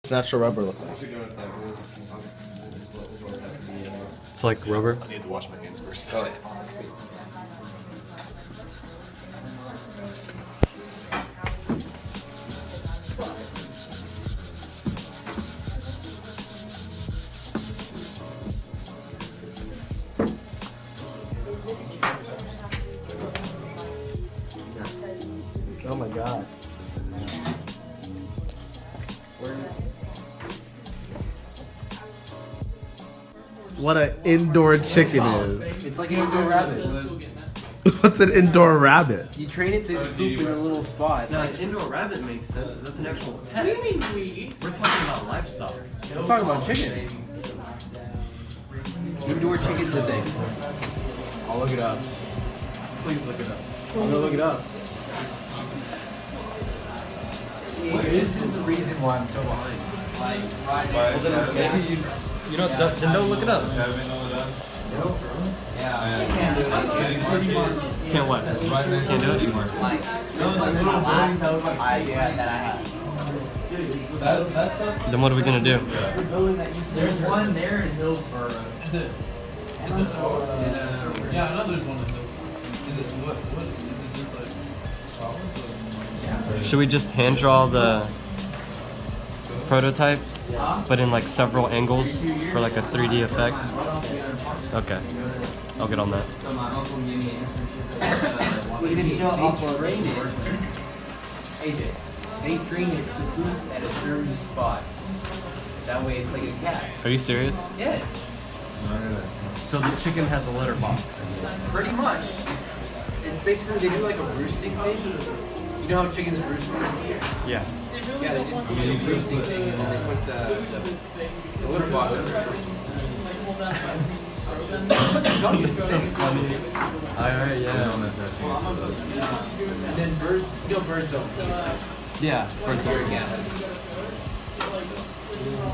Natural rubber look like. It's like rubber. I need to wash my hands first. Oh my god. What an indoor chicken is. It's like an indoor rabbit. What's an indoor rabbit? You train it to poop in a little spot. No, an indoor rabbit makes sense. That's an actual pet. What do you mean we? We're talking about livestock. I'm talking about chicken. Indoor chicken's a thing. I'll look it up. Please look it up. I'm gonna look it up. See, this is the reason why I'm so behind. Well, then maybe you know, then don't look it up. Can't what? Can't do it anymore. Then what are we gonna do? There's one there in Hillsboro. Yeah, I know there's one in the. Is it what? Is it just like? Should we just hand draw the prototype, but in like several angles for like a 3D effect? Okay, I'll get on that. You can still train it. AJ, they train it to poop at a certain spot. That way it's like a cat. Are you serious? Yes. So the chicken has a litter box. Pretty much. It's basically, they do like a roosting thing. You know how chickens roost when it's here? Yeah. Yeah, they just do a roosting thing and then they put the litter box over it. Alright, yeah. And then birds, you know birds don't pee. Yeah, birds don't. Yeah.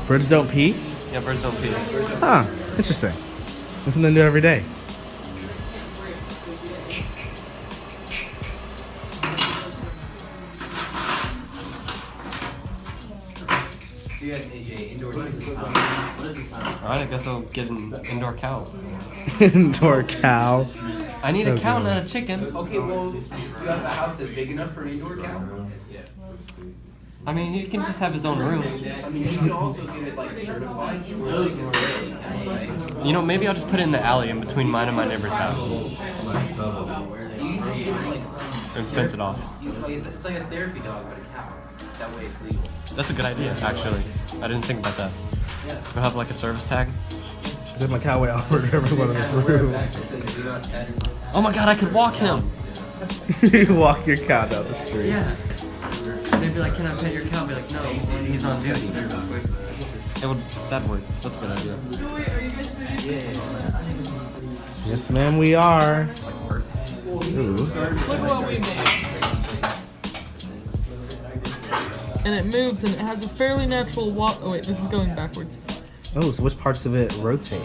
Birds don't pee? Yeah, birds don't pee. Huh. Interesting. That's something they do every day. So yes, AJ, indoor chickens. Alright, I guess I'll get an indoor cow. Indoor cow. I need a So cow, good. not a chicken. Okay, well, you have a house that's big enough for an indoor cow? I mean, he can just have his own room. I mean, you can also get it like certified to where you can really cow, right? You know, maybe I'll just put it in the alley in between mine and my neighbor's house You can just get like, and fence it off. it's like a therapy dog, but a cow. That way it's legal. That's a good idea, actually. I didn't think about that. Yeah. We'll have like a service tag. Did my cowboy outward everyone in this Wear a room. vest that says do not test. Oh my god, I could walk him! You walk your cow down the street. Yeah. They'd be like, can I pet your cow? I'd be like, no, he's on duty. It would, that'd work. That's a good idea. Yes, ma'am, we are. Ooh. Look at what we made. And it moves, and it has a fairly natural walk. Oh wait, this is going backwards. Oh, so which parts of it rotate?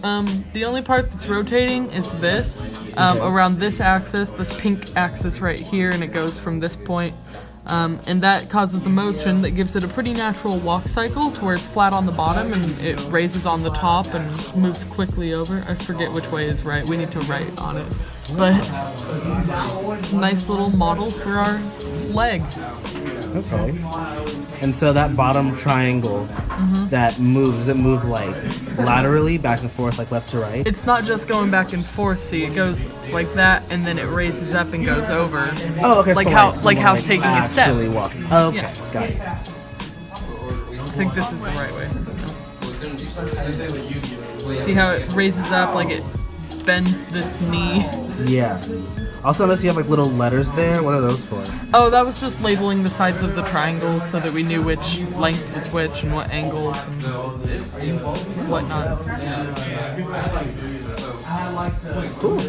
The only part that's rotating is this, around this axis, this pink axis right here, and it goes from this point. And that causes the motion that gives it a pretty natural walk cycle to where it's flat on the bottom and it raises on the top and moves quickly over. I forget which way is right. We need to write on it. But it's a nice little model for our leg. Okay. And so that bottom triangle that moves, does it move like laterally, back and forth, like left to right? It's not just going back and forth, see, it goes like that and then it raises up and goes over. Oh, okay. Like so how someone, how taking a step. actually walking. Oh, okay, Yeah. got it. I think this is the right way. See how it raises up, like it bends this knee. Yeah. Also, notice you have like little letters there. What are those for? Oh, that was just labeling the sides of the triangles so that we knew which length was which and what angles and whatnot. Cool.